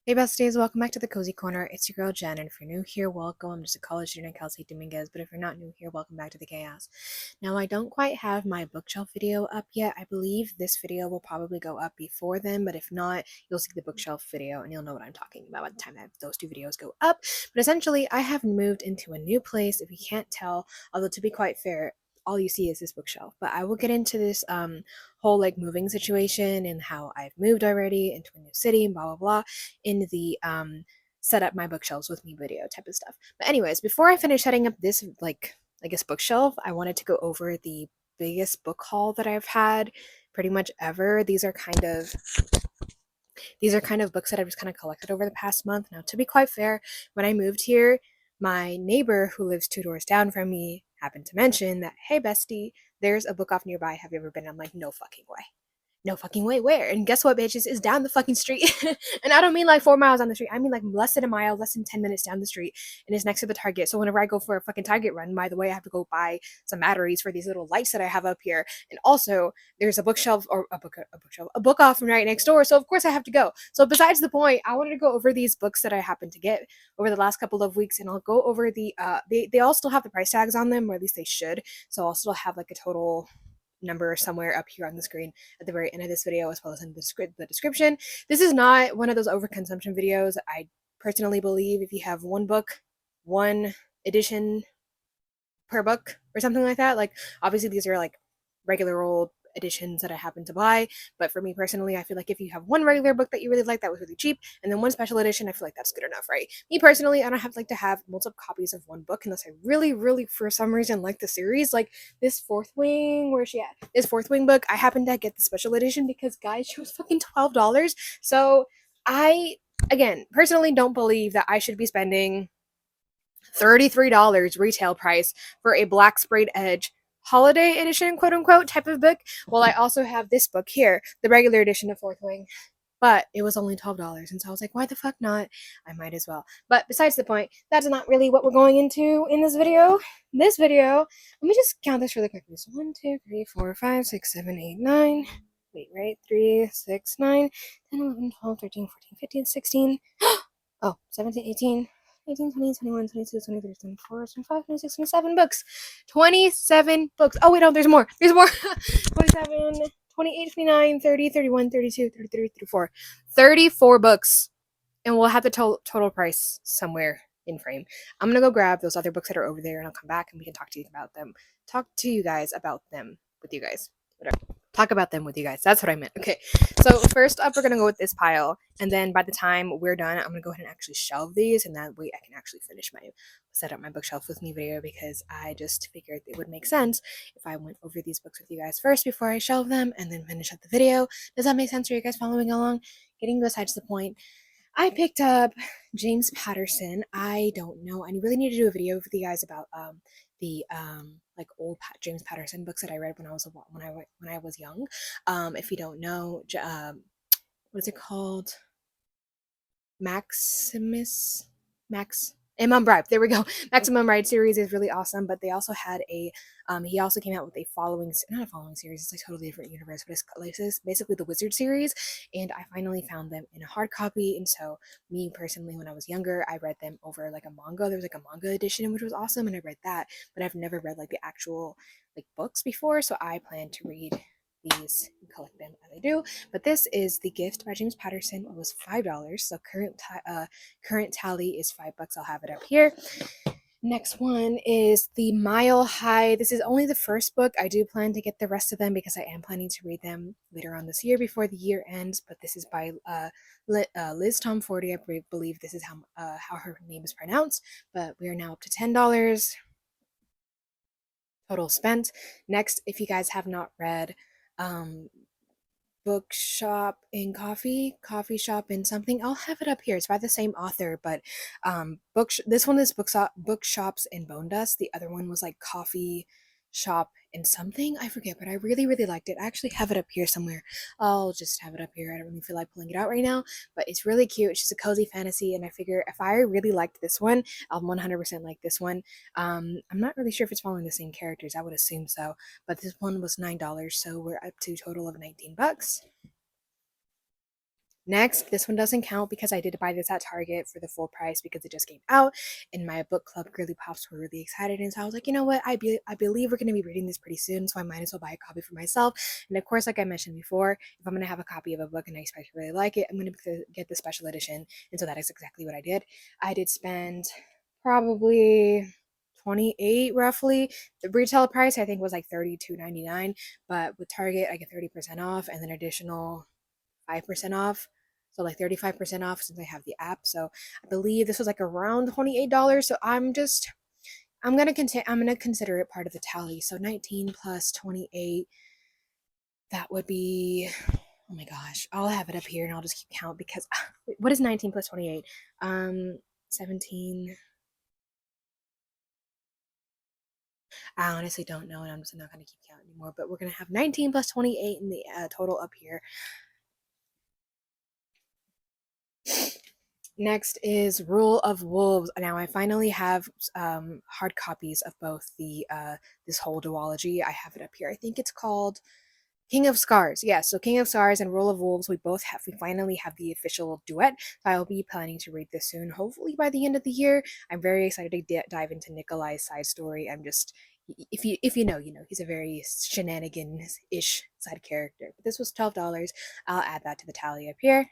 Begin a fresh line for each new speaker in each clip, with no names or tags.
Hey besties, welcome back to the Cozy Corner. It's your girl Jen, and if you're new here, welcome. I'm just a college student, Kelsey Dominguez, but if you're not new here, welcome back to the chaos. Now, I don't quite have my bookshelf video up yet. I believe this video will probably go up before then, but if not, you'll see the bookshelf video and you'll know what I'm talking about by the time that those two videos go up. But essentially, I have moved into a new place, if you can't tell, although to be quite fair, all you see is this bookshelf. But I will get into this whole like moving situation and how I've moved already into a new city and blah blah blah in the set up my bookshelves with me video type of stuff. But anyways, before I finish setting up this like I guess bookshelf, I wanted to go over the biggest book haul that I've had pretty much ever. These are kind of books that I've just kind of collected over the past month. Now, to be quite fair, when I moved here, my neighbor who lives 2 doors down from me happened to mention that, hey bestie, there's a book off nearby. Have you ever been? I'm like, no fucking way. No fucking way, where? And guess what, bitches? Is down the fucking street. And I don't mean like 4 miles down the street. I mean like less than a mile, less than 10 minutes down the street. And it's next to the Target. So whenever I go for a fucking Target run, by the way, I have to go buy some batteries for these little lights that I have up here. And also, there's a bookshelf or a book off right next door. So of course I have to go. So besides the point, I wanted to go over these books that I happened to get over the last couple of weeks, and I'll go over they all still have the price tags on them, or at least they should. So I'll still have like a total number somewhere up here on the screen at the very end of this video, as well as in the description. This is not one of those overconsumption videos. I personally believe if you have one book, one edition per book or something like that, like obviously these are like regular old editions that I happen to buy, but for me personally, I feel like if you have one regular book that you really like that was really cheap, and then one special edition, I feel like that's good enough, right? Me personally, I don't have like to have multiple copies of one book unless I really for some reason like the series. Like this Fourth Wing, where's she at? This Fourth Wing book, I happened to get the special edition because guys, she was fucking $12. So I again personally don't believe that I should be spending $33 retail price for a black sprayed edge holiday edition, quote unquote, type of book. Well, I also have this book here, the regular edition of Fourth Wing, but it was only $12. And so I was like, why the fuck not? I might as well. But besides the point, that's not really what we're going into in this video. This video, let me just count this really quickly. So 1, 2, 3, 4, 5, 6, 7, 8, 9. Wait, right? 3, 6, 9, 10, 11, 12, 13, 14, 15, 16. Oh, 17, 18, 19, 20, 21, 22, 23, 24, 25, 26, 27 books. 27 books. Oh, wait, no, there's more. There's more. 27, 28, 29, 30, 31, 32, 33, 34. 34 books. And we'll have the total price somewhere in frame. I'm going to go grab those other books that are over there, and I'll come back and we can talk to you about them. Talk to you guys about them with you guys. Whatever. Talk about them with you guys. That's what I meant. Okay. So first up, we're going to go with this pile. And then by the time we're done, I'm going to go ahead and actually shelve these. And that way I can actually finish set up my bookshelf with me video, because I just figured it would make sense if I went over these books with you guys first before I shelve them and then finish up the video. Does that make sense? Are you guys following along? Getting besides the point. I picked up James Patterson. I don't know. I really need to do a video with you guys about the like old James Patterson books that I read when I was young. If you don't know, what is it called? Max Imam Bribe. There we go. Maximum Ride series is really awesome, but they also had a he also came out with a not a following series, it's like a totally different universe, but it's basically the Wizard series, and I finally found them in a hard copy. And so me personally, when I was younger, I read them over like a manga. There was like a manga edition, which was awesome, and I read that, but I've never read like the actual like books before, so I plan to read these and collect them as I do. But this is The Gift by James Patterson. It was $5, so current tally is $5. I'll have it up here. Next one is The Mile High. This is only the first book. I do plan to get the rest of them because I am planning to read them later on this year before the year ends. But this is by Liz Tom Forty. I believe this is how her name is pronounced. But we are now up to $10 total spent. Next, if you guys have not read Bookshop in Coffee Shop in something, I'll have it up here. It's by the same author, but this one is Bookshops in Bone Dust. The other one was like Coffee Shop in something, I forget, but I really liked it. I actually have it up here somewhere. I'll just have it up here. I don't really feel like pulling it out right now, but it's really cute. It's just a cozy fantasy, and I figure if I really liked this one, I'll 100% like this one. I'm not really sure if it's following the same characters. I would assume so, but this one was $9, so we're up to a total of $19. Next, this one doesn't count because I did buy this at Target for the full price because it just came out, and my book club girly pops were really excited, and so I was like, you know what, I believe we're going to be reading this pretty soon, so I might as well buy a copy for myself. And of course, like I mentioned before, if I'm going to have a copy of a book and I expect to really like it, I'm going to get the special edition, and so that is exactly what I did. I did spend probably 28 roughly. The retail price I think was like 32.99, but with Target I get 30% off and then additional 5% off. So like 35% off since I have the app. So I believe this was like around $28. So I'm gonna consider it part of the tally. So 19 plus 28, that would be, oh my gosh, I'll have it up here and I'll just keep count because wait, what is 19 plus 28? 17. I honestly don't know, and I'm just not gonna keep count anymore. But we're gonna have 19 plus 28 in the total up here. Next is Rule of Wolves. Now I finally have hard copies of both the this whole duology. I have it up here. I think it's called King of Scars. Yeah, so King of Scars and Rule of Wolves, we finally have the official duet. So I'll be planning to read this soon, hopefully by the end of the year. I'm very excited to dive into Nikolai's side story. I'm just, if you know, you know, he's a very shenanigans-ish side character. But this was $12. I'll add that to the tally up here.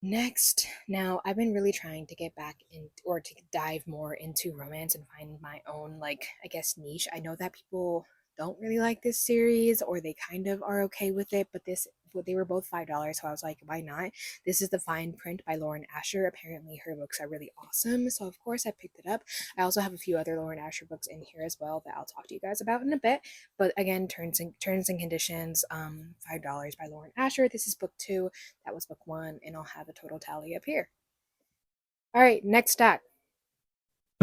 Next, now I've been really trying to get back in or to dive more into romance and find my own, like, I guess, niche. I know that people don't really like this series or they kind of are okay with it, but they were both $5, so I was like, why not? This is The Fine Print by Lauren Asher. Apparently, her books are really awesome, so of course I picked it up. I also have a few other Lauren Asher books in here as well that I'll talk to you guys about in a bit. But again, terms and conditions, $5 by Lauren Asher. This is book 2. That was book 1, and I'll have a total tally up here. All right, next stack.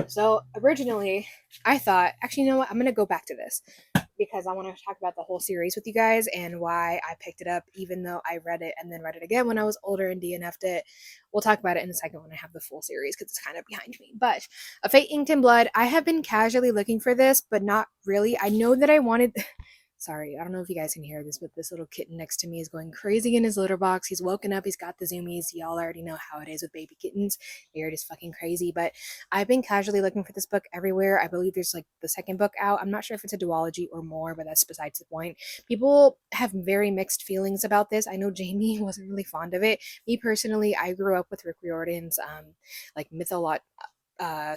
So originally, I thought, actually, you know what? I'm gonna go back to this because I want to talk about the whole series with you guys and why I picked it up, even though I read it and then read it again when I was older and DNF'd it. We'll talk about it in a second when I have the full series because it's kind of behind me. But A Fate Inked in Blood, I have been casually looking for this, but not really. I know that I wanted. Sorry, I don't know if you guys can hear this, but this little kitten next to me is going crazy in his litter box. He's woken up, he's got the zoomies. Y'all already know how it is with baby kittens. They're just fucking crazy. But I've been casually looking for this book everywhere. I believe there's like the second book out. I'm not sure if it's a duology or more, but that's besides the point. People have very mixed feelings about this. I know Jamie wasn't really fond of it. Me personally, I grew up with Rick Riordan's like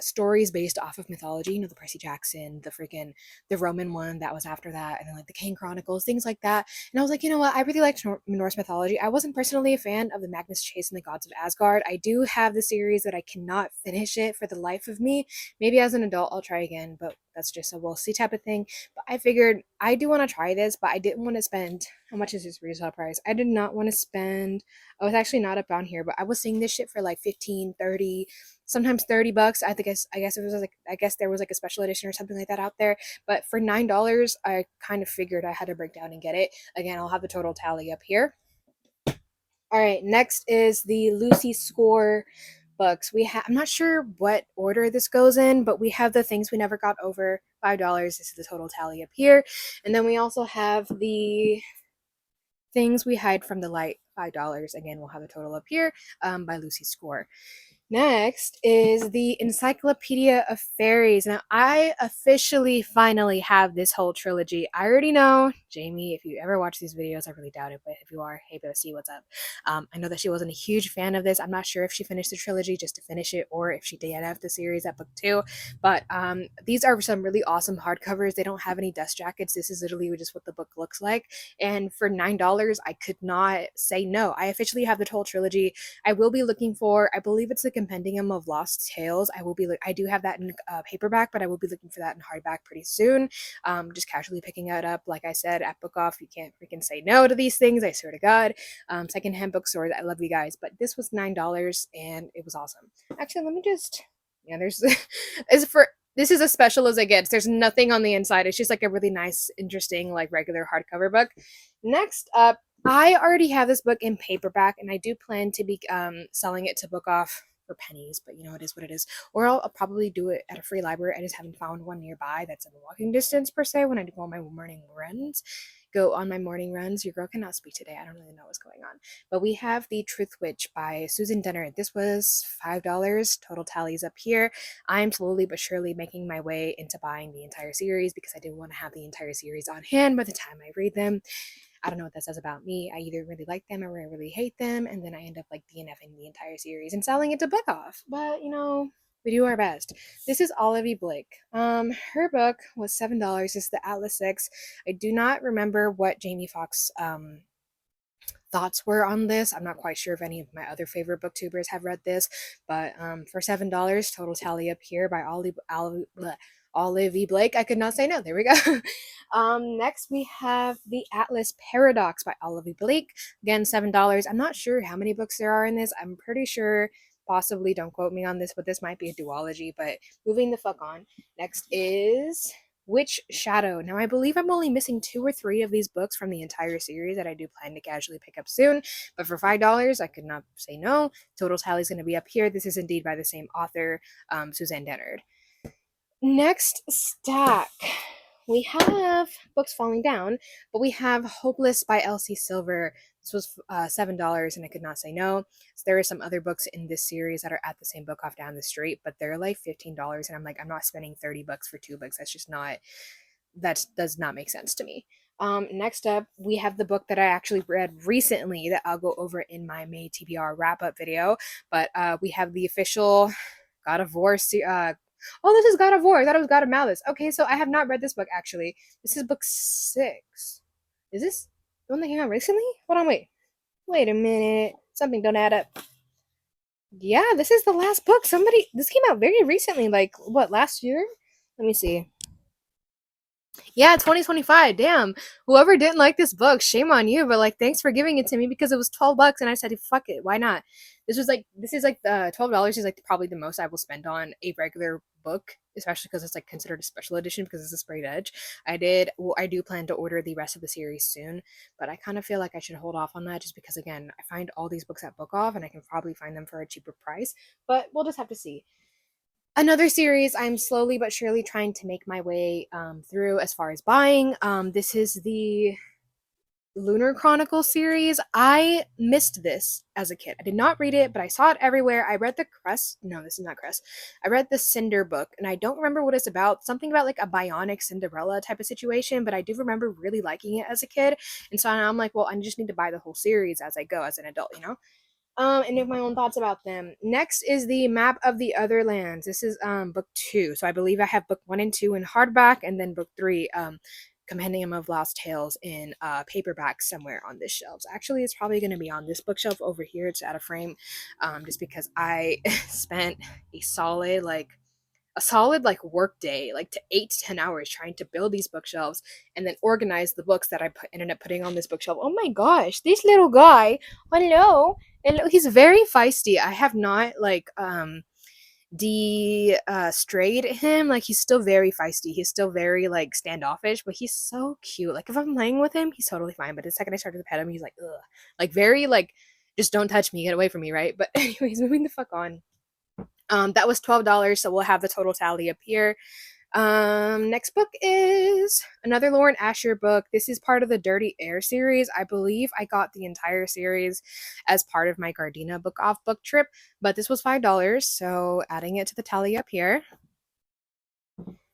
stories based off of mythology, you know, the Percy Jackson, the Roman one that was after that, and then like the Kane Chronicles, things like that. And I was like, you know what, I really liked Norse mythology. I wasn't personally a fan of the Magnus Chase and the Gods of Asgard. I do have the series, that I cannot finish it for the life of me. Maybe as an adult I'll try again, but that's just a we'll see type of thing. But I figured I do want to try this, but I didn't want to spend, how much is this retail price? I did not want to spend, oh, it's actually not up down here, but I was seeing this shit for like 15, 30, sometimes $30. I guess it was like, I guess there was like a special edition or something like that out there. But for $9, I kind of figured I had to break down and get it. Again, I'll have the total tally up here. All right, next is the Lucy Score books. I'm not sure what order this goes in, but we have the Things We Never Got Over, $5. This is the total tally up here. And then we also have the Things We Hide from the Light, $5. Again, we'll have a total up here, by Lucy Score. Next is the Encyclopedia of Fairies. Now, I officially finally have this whole trilogy. I already know, Jamie, if you ever watch these videos, I really doubt it, but if you are, hey, bestie, what's up? I know that she wasn't a huge fan of this. I'm not sure if she finished the trilogy just to finish it or if she DNF'd the series at book 2, but these are some really awesome hardcovers. They don't have any dust jackets. This is literally just what the book looks like, and for $9, I could not say no. I officially have the whole trilogy. I will be looking for, I believe it's the Compendium of Lost Tales. I do have that in paperback, but I will be looking for that in hardback pretty soon. Just casually picking it up. Like I said, at Book Off, you can't freaking say no to these things. I swear to God. Secondhand bookstores, I love you guys, but this was $9 and it was awesome. Actually, let me just, yeah, there's, this is as special as it gets. There's nothing on the inside. It's just like a really nice, interesting, like regular hardcover book. Next up, I already have this book in paperback, and I do plan to be selling it to Book Off for pennies, but you know, it is what it is. Or I'll probably do it at a free library. I just haven't found one nearby that's in walking distance per se when I do all my morning runs. go on my morning runs. Your girl cannot speak today. I don't really know what's going on. But we have The Truth Witch by Susan Dennard. This was $5. Total tallies up here. I'm slowly but surely making my way into buying the entire series because I do want to have the entire series on hand by the time I read them. I don't know what that says about me. I either really like them or I really hate them, and then I end up like DNFing the entire series and selling it to book off. But we do our best. This is Olivia Blake. Her book was $7. It's the Atlas 6. I do not remember what Jamie Foxx thoughts were on this. I'm not quite sure if any of my other favorite booktubers have read this, but for $7, total tally up here by Olivia Blake. I could not say no. There we go. Next we have The Atlas Paradox by Olivia Blake. Again, $7. I'm not sure how many books there are in this. I'm pretty sure, possibly, don't quote me on this, but this might be a duology, but moving the fuck on. Next is Witch Shadow. Now, I believe I'm only missing 2 or 3 of these books from the entire series that I do plan to casually pick up soon, but for $5, I could not say no. Total tally is going to be up here. This is indeed by the same author, Suzanne Dennard. Next stack, we have books falling down, but we have Hopeless by Elsie Silver. This was $7, and I could not say no. So there are some other books in this series that are at the same book off down the street, but they're like $15, and I'm like, I'm not spending $30 for 2 books. That's just not, that does not make sense to me. Next up, we have the book that I actually read recently that I'll go over in my May TBR wrap-up video, but we have the official God of War oh, this is God of War. I thought it was God of Malice. Okay, so I have not read this book, actually. This is book 6. Is this the one that came out recently? Hold on, wait a minute. Something don't add up. Yeah, this is the last book. This came out very recently, like, what, last year? Let me see. Yeah, 2025. Damn. Whoever didn't like this book, shame on you. But like, thanks for giving it to me because it was $12, and I said, fuck it, why not? This is like the $12 is like probably the most I will spend on a regular book, especially because it's like considered a special edition because it's a sprayed edge. I do plan to order the rest of the series soon, but I kind of feel like I should hold off on that just because again, I find all these books at Book Off, and I can probably find them for a cheaper price. But we'll just have to see. Another series I'm slowly but surely trying to make my way through as far as buying. This is the Lunar Chronicle series. I missed this as a kid. I did not read it, but I saw it everywhere. I read the Crest. No, this is not Crest. I read the Cinder book, and I don't remember what it's about. Something about like a bionic Cinderella type of situation, but I do remember really liking it as a kid. And so I'm like, well, I just need to buy the whole series as I go as an adult, you know? And have my own thoughts about them. Next is the Map of the Other Lands. This is book 2. So I believe I have book 1 and 2 in hardback, and then book 3, Compendium of Lost Tales in paperback somewhere on this shelf. Actually, it's probably going to be on this bookshelf over here. It's out of frame, just because I spent a solid work day, like to 8 to 10 hours trying to build these bookshelves and then organize the books that I ended up putting on this bookshelf. Oh my gosh, this little guy, hello, and he's very feisty. I have not strayed him. Like, he's still very feisty. He's still very like standoffish, but he's so cute. Like, if I'm playing with him, he's totally fine. But the second I started to pet him, he's like, ugh, like very like, just don't touch me, get away from me, right? But anyways, moving the fuck on. That was $12, so we'll have the total tally up here. Next book is another Lauren Asher book. This is part of the Dirty Air series. I believe I got the entire series as part of my Gardena book off book trip, but this was $5, so adding it to the tally up here.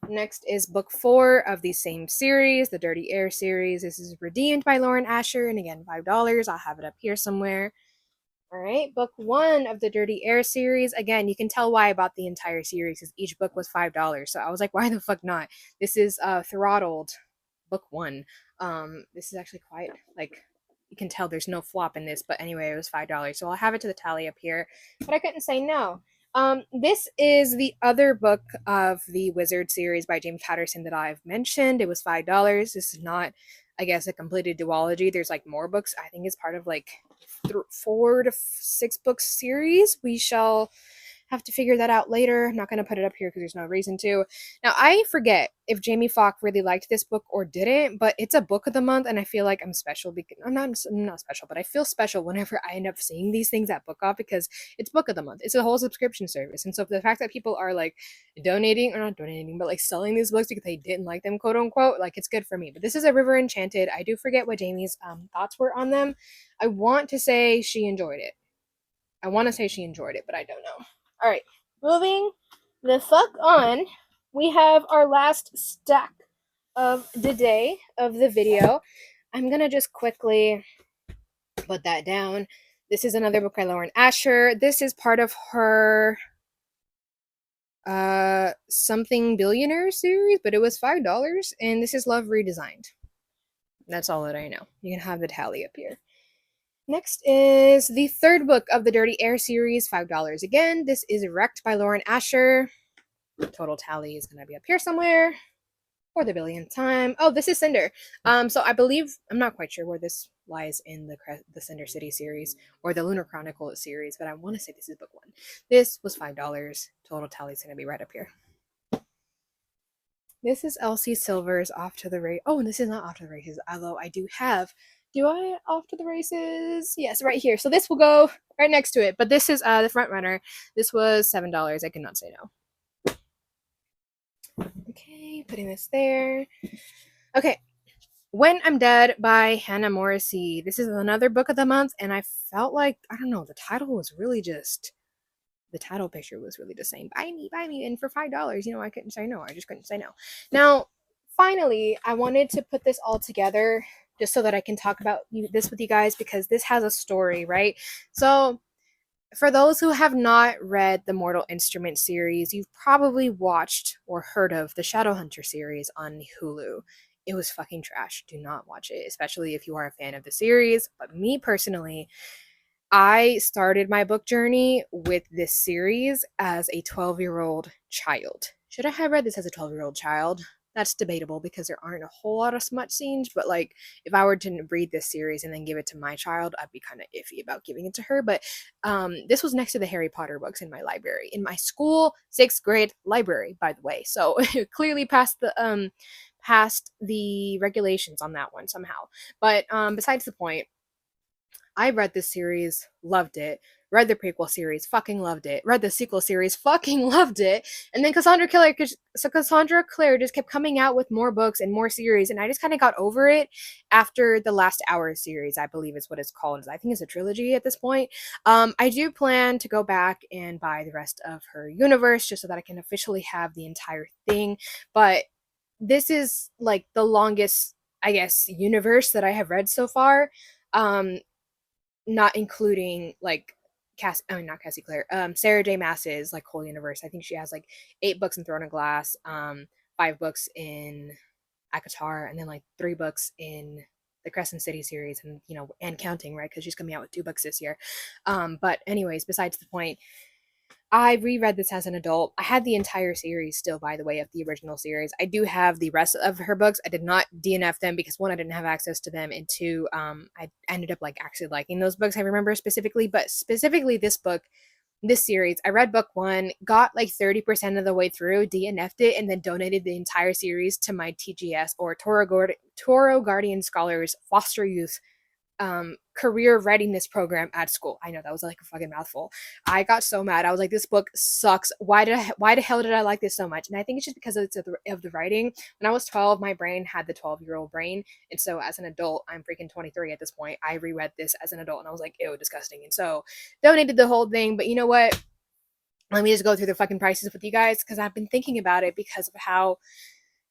Next is book 4 of the same series, the Dirty Air series. This is Redeemed by Lauren Asher, and again, $5. I'll have it up here somewhere. All right, book 1 of the Dirty Air series. Again, you can tell why I bought the entire series because each book was $5. So I was like, why the fuck not? This is Throttled, book 1. This is actually quite, like, you can tell there's no flop in this, but anyway, it was $5. So I'll have it to the tally up here, but I couldn't say no. This is the other book of the Wizard series by James Patterson that I've mentioned. It was $5. This is not, I guess, a completed duology. There's like more books. I think it's part of like 4 to 6 book series. We shall Have to figure that out later. I'm not going to put it up here because there's no reason to. Now, I forget if Jamie Falk really liked this book or didn't, but it's a book of the month, and I feel like I'm special because I'm not special, but I feel special whenever I end up seeing these things at Book Off because it's book of the month. It's a whole subscription service. And so the fact that people are like donating or not donating, but like selling these books because they didn't like them, quote unquote, like it's good for me. But this is A River Enchanted. I do forget what Jamie's thoughts were on them. I want to say she enjoyed it. But I don't know. All right, moving the fuck on. We have our last stack of the day of the video. I'm gonna just quickly put that down. This is another book by Lauren Asher. This is part of her something billionaire series, but it was $5, and this is Love Redesigned. That's all that I know. You can have the tally up here. Next is the third book of the Dirty Air series, $5 again. This is Wrecked by Lauren Asher. Total tally is going to be up here somewhere for the billionth time. Oh, this is Cinder. So I believe, I'm not quite sure where this lies in the Cinder City series or the Lunar Chronicle series, but I want to say this is book 1. This was $5. Total tally is going to be right up here. This is Elsie Silver's Off to the Race. Oh, and this is not Off to the Races, although I do have. Do I Off to the Races? Yes, right here. So this will go right next to it. But this is the front runner. This was $7. I cannot say no. Okay, putting this there. Okay, When I'm Dead by Hannah Morrissey. This is another book of the month, and I felt like, I don't know, the title picture was really just saying, buy me, and for $5, I couldn't say no. I just couldn't say no. Now, finally, I wanted to put this all together just so that I can talk about this with you guys, because this has a story, right? So, for those who have not read the Mortal Instruments series, you've probably watched or heard of the Shadowhunter series on Hulu. It was fucking trash. Do not watch it, especially if you are a fan of the series. But me personally, I started my book journey with this series as a 12-year-old child. Should I have read this as a 12-year-old child? That's debatable because there aren't a whole lot of smut scenes, but like if I were to read this series and then give it to my child, I'd be kind of iffy about giving it to her. But this was next to the Harry Potter books in my library, in my school 6th grade library, by the way. So clearly passed the regulations on that one somehow. But besides the point, I read this series, loved it. Read the prequel series, fucking loved it. Read the sequel series, fucking loved it. And then Cassandra Clare just kept coming out with more books and more series, and I just kind of got over it after the Last Hour series, I believe is what it's called. I think it's a trilogy at this point. I do plan to go back and buy the rest of her universe just so that I can officially have the entire thing. But this is like the longest, I guess, universe that I have read so far. Not including like not Cassie Clare, Sarah J. Maas's like whole universe. I think she has like 8 books in Throne of Glass, 5 books in ACOTAR, and then like 3 books in the Crescent City series, and counting, right? Because she's coming out with 2 books this year. But anyways, besides the point, I reread this as an adult. I had the entire series still, by the way, of the original series. I do have the rest of her books. I did not DNF them because 1, I didn't have access to them, and 2, I ended up like actually liking those books. I remember specifically, but specifically this book, this series, I read book 1, got like 30% of the way through, DNF'd it, and then donated the entire series to my TGS, or Toro Guardian Scholars Foster Youth career readiness program at school. I know that was like a fucking mouthful. I got so mad. I was like, this book sucks. Why the hell did I like this so much? And I think it's just because of the writing. When I was 12, my brain had the 12-year-old brain, and so as an adult, I'm freaking 23 at this point. I reread this as an adult, and I was like, ew, disgusting. And so donated the whole thing. But you know what? Let me just go through the fucking prices with you guys, because I've been thinking about it because of how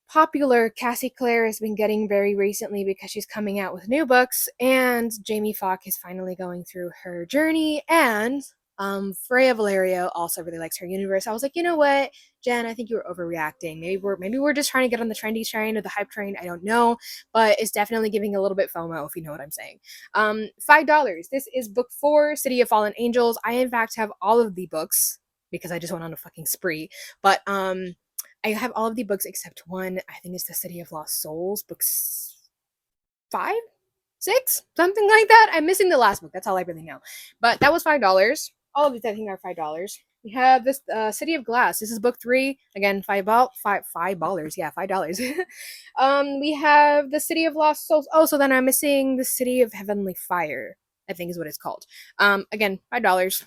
popular Cassie Clare has been getting very recently, because she's coming out with new books, and Jamie Falk is finally going through her journey, and Freya Valerio also really likes her universe. I was like, you know what, Jen, I think you were overreacting. Maybe we're just trying to get on the trendy train or the hype train. I don't know, but it's definitely giving a little bit FOMO, if you know what I'm saying. $5. This is book 4, City of Fallen Angels. I in fact have all of the books because I just went on a fucking spree, but I have all of the books except 1. I think it's the City of Lost Souls, books 5, 6, something like that. I'm missing the last book. That's all I really know. But that was $5. All of these I think are $5. We have this City of Glass. This is book 3. Again, $5. Yeah, $5. We have the City of Lost Souls. Oh, so then I'm missing the City of Heavenly Fire, I think is what it's called. Again, $5.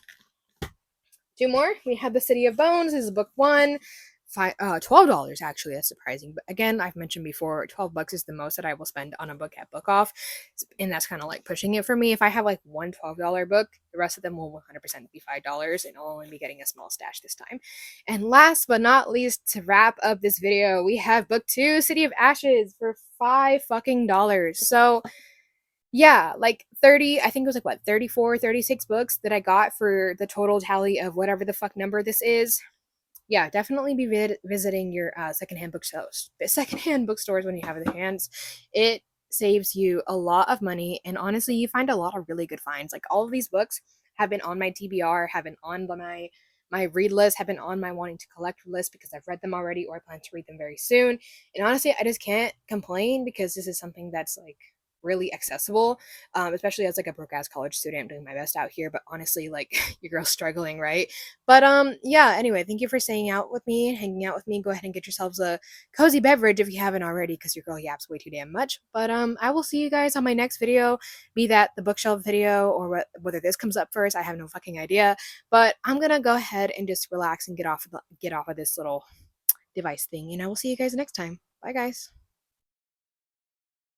Two more. We have the City of Bones. This is book 1. $12 actually. That's surprising, but again, I've mentioned before, $12 is the most that I will spend on a book at Book Off, and that's kind of like pushing it for me. If I have like one $12 book, the rest of them will 100% be $5, and I'll only be getting a small stash this time. And last but not least, to wrap up this video, we have book 2, City of Ashes, for $5 fucking dollars. So yeah, like 30, I think it was like what, 34, 36 books that I got for the total tally of whatever the fuck number this is. Yeah, definitely be visiting your secondhand bookstores when you have the hands. It saves you a lot of money, and honestly, you find a lot of really good finds. Like all of these books have been on my TBR, have been on my read list, have been on my wanting to collect list because I've read them already or I plan to read them very soon. And honestly, I just can't complain because this is something that's like really accessible, especially as like a broke ass college student. I'm doing my best out here, but honestly, like your girl's struggling, right? But yeah, anyway, thank you for staying out with me and hanging out with me. Go ahead and get yourselves a cozy beverage if you haven't already, because your girl yaps way too damn much. But I will see you guys on my next video, be that the bookshelf video or whether this comes up first. I have no fucking idea. But I'm gonna go ahead and just relax and get off of this little device thing, and I will see you guys next time. Bye guys.